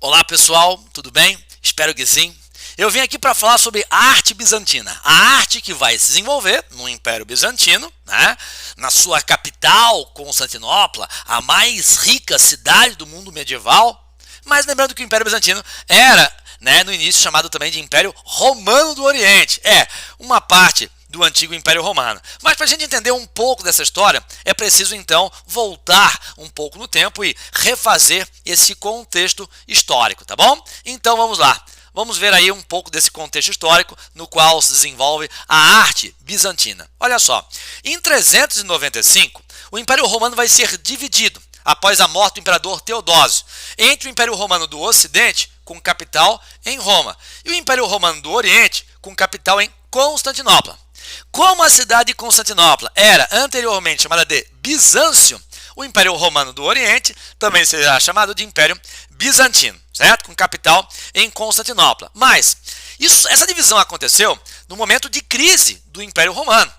Olá pessoal, tudo bem? Espero que sim. Eu vim aqui para falar sobre a arte bizantina, a arte que vai se desenvolver no Império Bizantino, né? Na sua capital, Constantinopla, a mais rica cidade do mundo medieval. Mas lembrando que o Império Bizantino era, no início chamado também de Império Romano do Oriente, uma parte do antigo Império Romano. Mas para a gente entender um pouco dessa história, é preciso então voltar um pouco no tempo e refazer esse contexto histórico, tá bom? Então vamos lá. Vamos ver aí um pouco desse contexto histórico no qual se desenvolve a arte bizantina. Olha só, em 395, o Império Romano vai ser dividido após a morte do imperador Teodósio entre o Império Romano do Ocidente, com capital em Roma, e o Império Romano do Oriente, com capital em Constantinopla. Como a cidade de Constantinopla era anteriormente chamada de Bizâncio, o Império Romano do Oriente também será chamado de Império Bizantino, certo? Com capital em Constantinopla. Mas essa divisão aconteceu no momento de crise do Império Romano.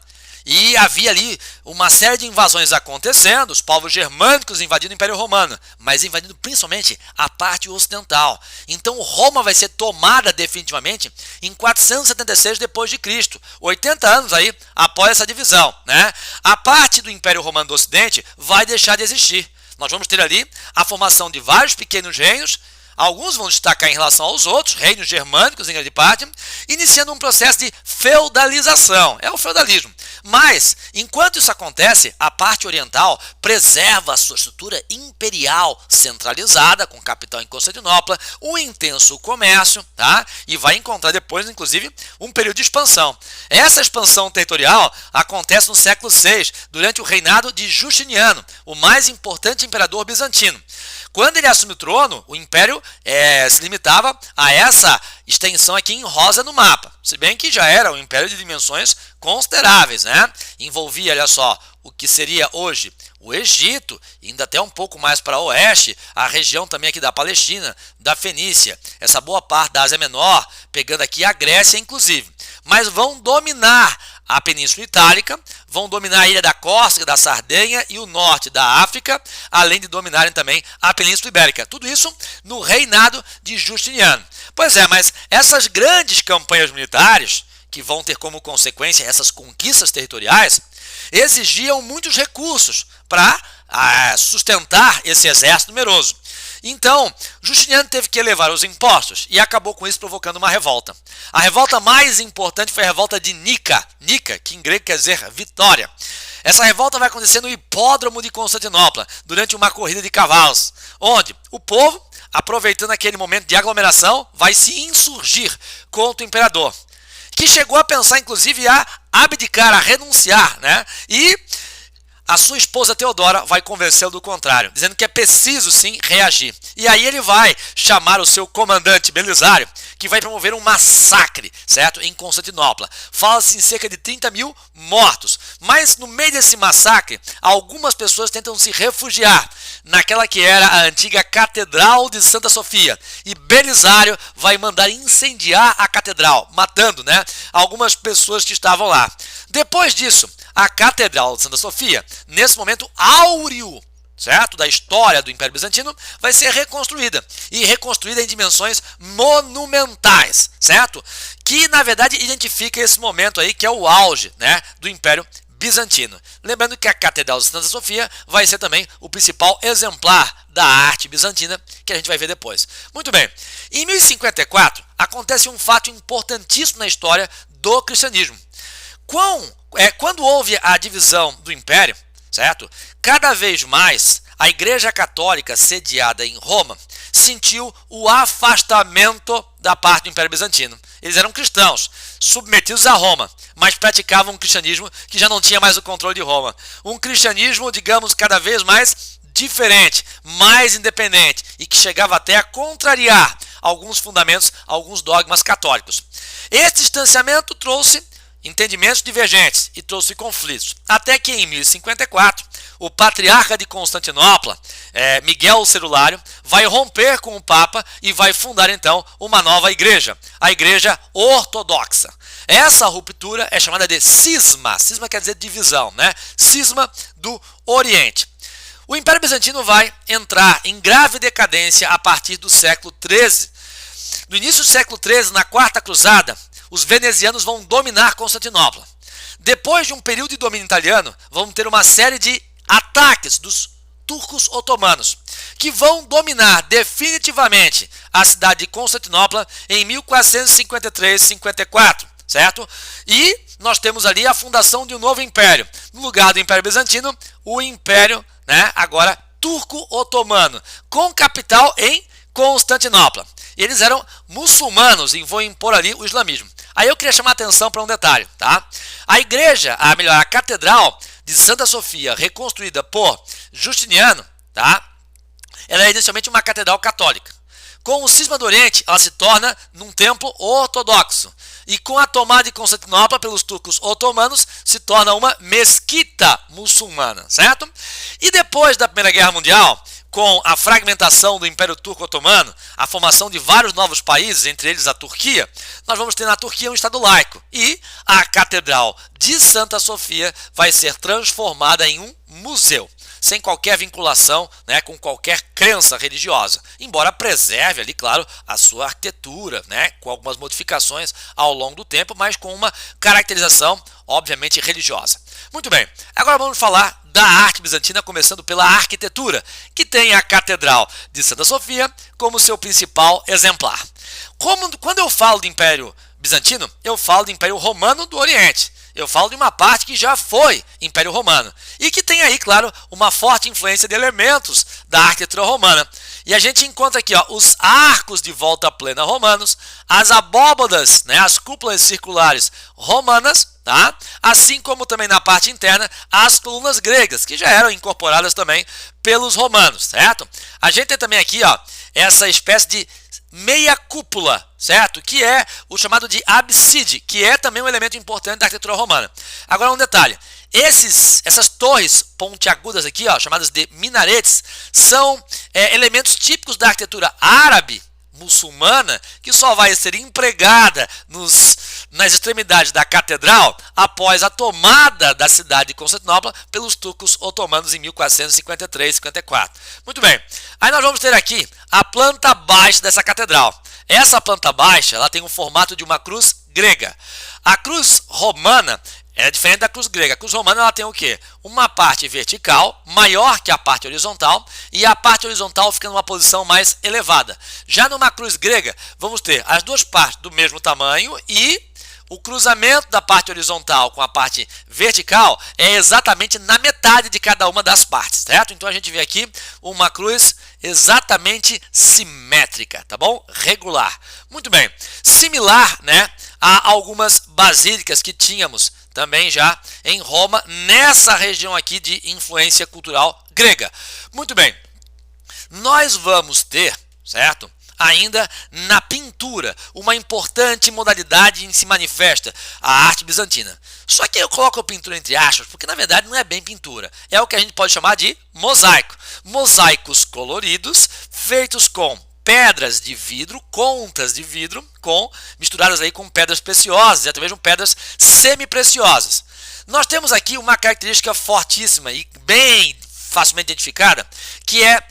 E havia ali uma série de invasões acontecendo, os povos germânicos invadindo o Império Romano, mas invadindo principalmente a parte ocidental. Então Roma vai ser tomada definitivamente em 476 depois de Cristo, 80 anos aí após essa divisão, né? A parte do Império Romano do Ocidente vai deixar de existir. Nós vamos ter ali a formação de vários pequenos reinos. Alguns vão destacar em relação aos outros, reinos germânicos em grande parte, iniciando um processo de feudalização. É o feudalismo. Mas, enquanto isso acontece, a parte oriental preserva a sua estrutura imperial centralizada, com capital em Constantinopla, um intenso comércio, tá? E vai encontrar depois, inclusive, um período de expansão. Essa expansão territorial acontece no século VI, durante o reinado de Justiniano, o mais importante imperador bizantino. Quando ele assume o trono, o império se limitava a essa extensão aqui em rosa no mapa, se bem que já era um império de dimensões consideráveis, né? Envolvia, olha só, o que seria hoje o Egito, ainda até um pouco mais para oeste, a região também aqui da Palestina, da Fenícia, essa boa parte da Ásia Menor, pegando aqui a Grécia inclusive. Mas vão dominar a Península Itálica, vão dominar a ilha da Córcega, da Sardenha e o norte da África, além de dominarem também a Península Ibérica. Tudo isso no reinado de Justiniano. Pois é, mas essas grandes campanhas militares, que vão ter como consequência essas conquistas territoriais, exigiam muitos recursos para sustentar esse exército numeroso. Então, Justiniano teve que elevar os impostos e acabou com isso provocando uma revolta. A revolta mais importante foi a revolta de Nica, que em grego quer dizer vitória. Essa revolta vai acontecer no hipódromo de Constantinopla, durante uma corrida de cavalos, onde o povo, aproveitando aquele momento de aglomeração, vai se insurgir contra o imperador, que chegou a pensar inclusive a abdicar, a renunciar, né? E a sua esposa Teodora vai convencê-lo do contrário, dizendo que é preciso sim reagir. E aí ele vai chamar o seu comandante Belisário, que vai promover um massacre, certo? Em Constantinopla. Fala-se em cerca de 30 mil mortos. Mas no meio desse massacre, algumas pessoas tentam se refugiar naquela que era a antiga Catedral de Santa Sofia. E Belisário vai mandar incendiar a catedral, matando, algumas pessoas que estavam lá. Depois disso, a Catedral de Santa Sofia, nesse momento áureo, certo, da história do Império Bizantino, vai ser reconstruída. E reconstruída em dimensões monumentais, certo? Que, na verdade, identifica esse momento aí, que é o auge, do Império Bizantino. Lembrando que a Catedral de Santa Sofia vai ser também o principal exemplar da arte bizantina, que a gente vai ver depois. Muito bem, em 1054, acontece um fato importantíssimo na história do cristianismo. Quando houve a divisão do Império, certo? Cada vez mais a Igreja Católica sediada em Roma sentiu o afastamento da parte do Império Bizantino. Eles eram cristãos, submetidos a Roma, mas praticavam um cristianismo que já não tinha mais o controle de Roma. Um cristianismo, digamos, cada vez mais diferente, mais independente e que chegava até a contrariar alguns fundamentos, alguns dogmas católicos. Esse distanciamento trouxe entendimentos divergentes e trouxe conflitos. Até que em 1054, o patriarca de Constantinopla, Miguel o Cerulário, vai romper com o Papa e vai fundar então uma nova igreja, a Igreja Ortodoxa. Essa ruptura é chamada de cisma. Cisma quer dizer divisão, Cisma do Oriente. O Império Bizantino vai entrar em grave decadência a partir do século XIII. No início do século XIII, na Quarta Cruzada, os venezianos vão dominar Constantinopla. Depois de um período de domínio italiano, vamos ter uma série de ataques dos turcos otomanos, que vão dominar definitivamente a cidade de Constantinopla em 1453-54, certo? E nós temos ali a fundação de um novo império. No lugar do Império Bizantino, o Império, agora turco-otomano, com capital em Constantinopla. E eles eram muçulmanos e vão impor ali o islamismo. Aí eu queria chamar a atenção para um detalhe, tá? A igreja, a catedral de Santa Sofia, reconstruída por Justiniano, tá? Ela é inicialmente uma catedral católica. Com o cisma do Oriente, ela se torna num templo ortodoxo. E com a tomada de Constantinopla pelos turcos otomanos, se torna uma mesquita muçulmana, certo? E depois da Primeira Guerra Mundial, com a fragmentação do Império Turco-Otomano, a formação de vários novos países, entre eles a Turquia, nós vamos ter na Turquia um Estado laico. E a Catedral de Santa Sofia vai ser transformada em um museu, sem qualquer vinculação, com qualquer crença religiosa, embora preserve ali, claro, a sua arquitetura, com algumas modificações ao longo do tempo, mas com uma caracterização, obviamente, religiosa. Muito bem, agora vamos falar da arte bizantina, começando pela arquitetura, que tem a Catedral de Santa Sofia como seu principal exemplar. Quando eu falo de Império Bizantino, eu falo de Império Romano do Oriente. Eu falo de uma parte que já foi Império Romano e que tem aí, claro, uma forte influência de elementos da arquitetura romana. E a gente encontra aqui os arcos de volta plena romanos, as abóbadas, as cúpulas circulares romanas, tá? Assim como também na parte interna as colunas gregas, que já eram incorporadas também pelos romanos, certo? A gente tem também aqui essa espécie de meia cúpula, certo? Que é o chamado de abside, que é também um elemento importante da arquitetura romana. Agora um detalhe, essas torres pontiagudas aqui, chamadas de minaretes, são elementos típicos da arquitetura árabe, muçulmana, que só vai ser empregada nas extremidades da catedral após a tomada da cidade de Constantinopla pelos turcos otomanos em 1453-54. Muito bem, aí nós vamos ter aqui a planta baixa dessa catedral. Essa planta baixa ela tem o formato de uma cruz grega. A cruz romana é diferente da cruz grega. A cruz romana ela tem o quê? Uma parte vertical, maior que a parte horizontal, e a parte horizontal fica numa posição mais elevada. Já numa cruz grega, vamos ter as duas partes do mesmo tamanho e o cruzamento da parte horizontal com a parte vertical é exatamente na metade de cada uma das partes, certo? Então a gente vê aqui uma cruz exatamente simétrica, tá bom? Regular. Muito bem. Similar, a algumas basílicas que tínhamos também já em Roma, nessa região aqui de influência cultural grega. Muito bem, nós vamos ter, certo? Ainda na pintura, uma importante modalidade em que se manifesta a arte bizantina. Só que eu coloco a pintura entre aspas, porque na verdade não é bem pintura, é o que a gente pode chamar de mosaico. Mosaicos coloridos, feitos com pedras de vidro, contas de vidro, misturadas aí com pedras preciosas e até mesmo pedras semi-preciosas. Nós temos aqui uma característica fortíssima e bem facilmente identificada, que é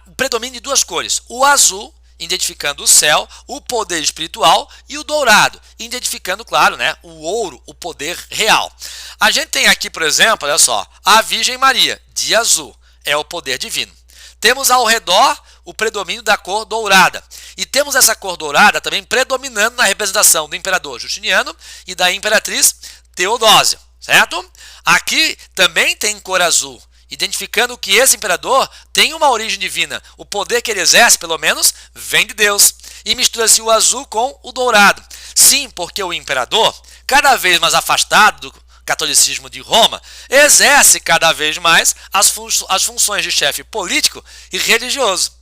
o predomínio de duas cores. O azul, identificando o céu, o poder espiritual, e o dourado, identificando, claro, o ouro, o poder real. A gente tem aqui, por exemplo, olha só, a Virgem Maria, de azul, é o poder divino. Temos ao redor o predomínio da cor dourada. E temos essa cor dourada também predominando na representação do imperador Justiniano e da imperatriz Teodósia, certo? Aqui também tem cor azul, identificando que esse imperador tem uma origem divina. O poder que ele exerce, pelo menos, vem de Deus. E mistura-se o azul com o dourado. Sim, porque o imperador, cada vez mais afastado do catolicismo de Roma, exerce cada vez mais as funções de chefe político e religioso.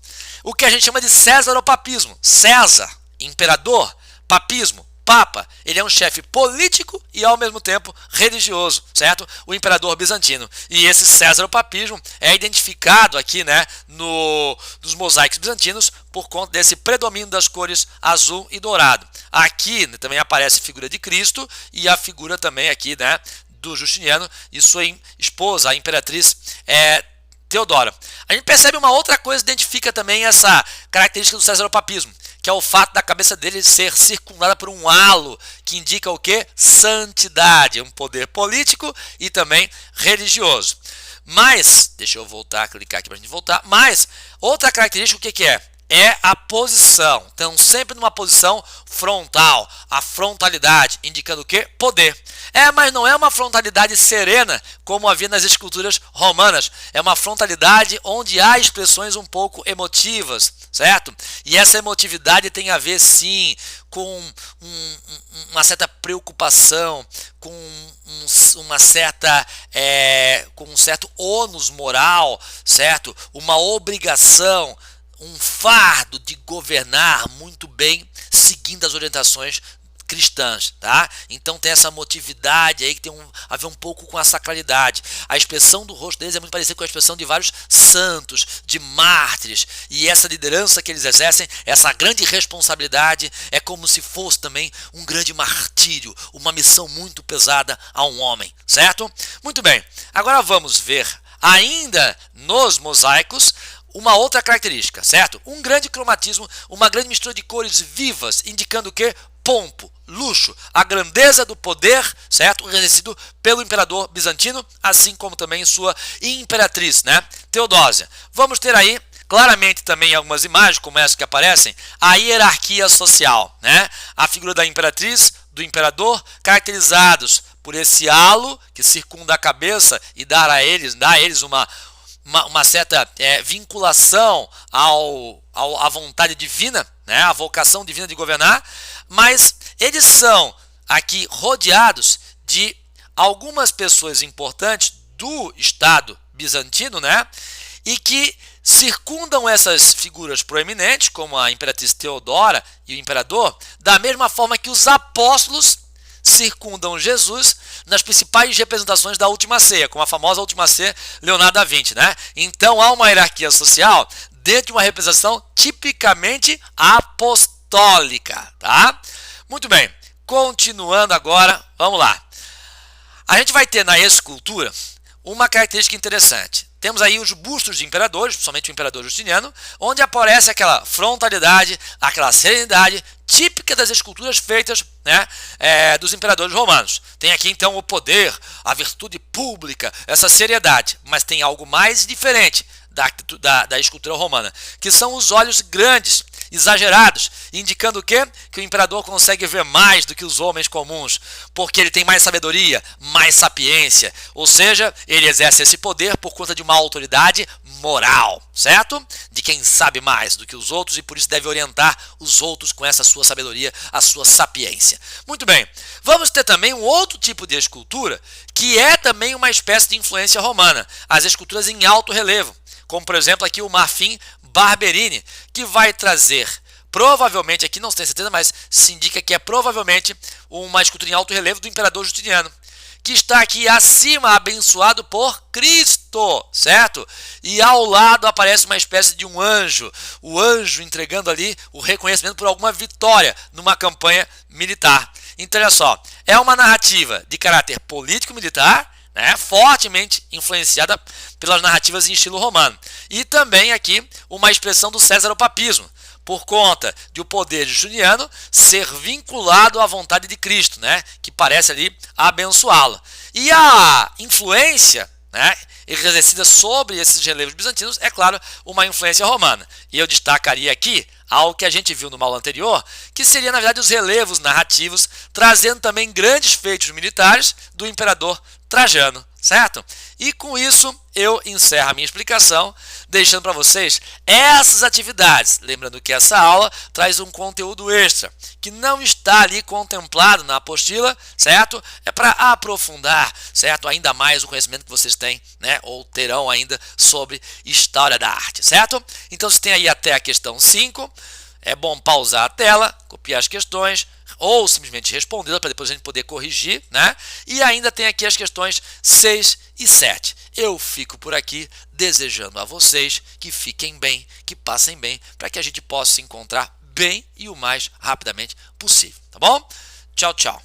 O que a gente chama de césaropapismo. César, imperador, papismo, papa, ele é um chefe político e ao mesmo tempo religioso, certo? O imperador bizantino. E esse césaropapismo é identificado aqui, nos mosaicos bizantinos por conta desse predomínio das cores azul e dourado. Aqui também aparece a figura de Cristo e a figura também aqui, do Justiniano e sua esposa, a imperatriz Teodora. A gente percebe uma outra coisa que identifica também essa característica do cesaropapismo, que é o fato da cabeça dele ser circundada por um halo, que indica o quê? Santidade, um poder político e também religioso. Mas, deixa eu voltar, clicar aqui para a gente voltar, mas outra característica, o que que é? É a posição. Então, sempre numa posição frontal, a frontalidade, indicando o quê? Poder. Mas não é uma frontalidade serena, como havia nas esculturas romanas. É uma frontalidade onde há expressões um pouco emotivas, certo? E essa emotividade tem a ver, sim, com uma certa preocupação, com uma certa, com um certo ônus moral, certo? Uma obrigação, um fardo de governar muito bem, seguindo as orientações cristãs, tá? Então tem essa motividade aí que tem a ver um pouco com a sacralidade. A expressão do rosto deles é muito parecida com a expressão de vários santos, de mártires, e essa liderança que eles exercem, essa grande responsabilidade, é como se fosse também um grande martírio, uma missão muito pesada a um homem, certo? Muito bem, agora vamos ver ainda nos mosaicos uma outra característica, certo? Um grande cromatismo, uma grande mistura de cores vivas, indicando o quê? Pompo, luxo, a grandeza do poder, certo? Exercido pelo imperador bizantino, assim como também sua imperatriz, né? Teodósia. Vamos ter aí claramente também algumas imagens, como essa que aparecem, a hierarquia social, né? A figura da imperatriz, do imperador, caracterizados por esse halo que circunda a cabeça e dá a eles uma certa vinculação à vontade divina, né, à vocação divina de governar, mas eles são aqui rodeados de algumas pessoas importantes do Estado bizantino, né, e que circundam essas figuras proeminentes, como a imperatriz Teodora e o imperador, da mesma forma que os apóstolos circundam Jesus nas principais representações da Última Ceia, como a famosa Última Ceia Leonardo da Vinci, né? Então há uma hierarquia social dentro de uma representação tipicamente apostólica, tá? Muito bem, continuando agora, vamos lá. A gente vai ter na escultura uma característica interessante. Temos aí os bustos de imperadores, principalmente o imperador Justiniano, onde aparece aquela frontalidade, aquela serenidade típica das esculturas feitas, né, dos imperadores romanos. Tem aqui então o poder, a virtude pública, essa seriedade, mas tem algo mais diferente da escultura romana, que são os olhos grandes, exagerados, indicando o quê? Que o imperador consegue ver mais do que os homens comuns, porque ele tem mais sabedoria, mais sapiência, ou seja, ele exerce esse poder por conta de uma autoridade moral, certo? De quem sabe mais do que os outros e por isso deve orientar os outros com essa sua sabedoria, a sua sapiência. Muito bem, vamos ter também um outro tipo de escultura, que é também uma espécie de influência romana, as esculturas em alto relevo, como por exemplo aqui o marfim Barberini, que vai trazer, provavelmente, aqui não se tem certeza, mas se indica que é provavelmente uma escultura em alto relevo do imperador Justiniano, que está aqui acima, abençoado por Cristo, certo? E ao lado aparece uma espécie de um anjo, o anjo entregando ali o reconhecimento por alguma vitória numa campanha militar. Então, olha só, é uma narrativa de caráter político-militar, né, fortemente influenciada pelas narrativas em estilo romano. E também aqui uma expressão do cesaropapismo, por conta de o poder justiniano ser vinculado à vontade de Cristo, né, que parece ali abençoá-lo. E a influência, né, exercida sobre esses relevos bizantinos, é claro, uma influência romana. E eu destacaria aqui algo que a gente viu no mal anterior, que seria, na verdade, os relevos narrativos, trazendo também grandes feitos militares do imperador Trajano, certo? E com isso eu encerro a minha explicação, deixando para vocês essas atividades. Lembrando que essa aula traz um conteúdo extra, que não está ali contemplado na apostila, certo? É para aprofundar, certo? Ainda mais o conhecimento que vocês têm, né? Ou terão ainda sobre história da arte, certo? Então você tem aí até a questão 5, é bom pausar a tela, copiar as questões, ou simplesmente respondê-la para depois a gente poder corrigir, né? E ainda tem aqui as questões 6 e 7. Eu fico por aqui desejando a vocês que fiquem bem, que passem bem, para que a gente possa se encontrar bem e o mais rapidamente possível, tá bom? Tchau, tchau.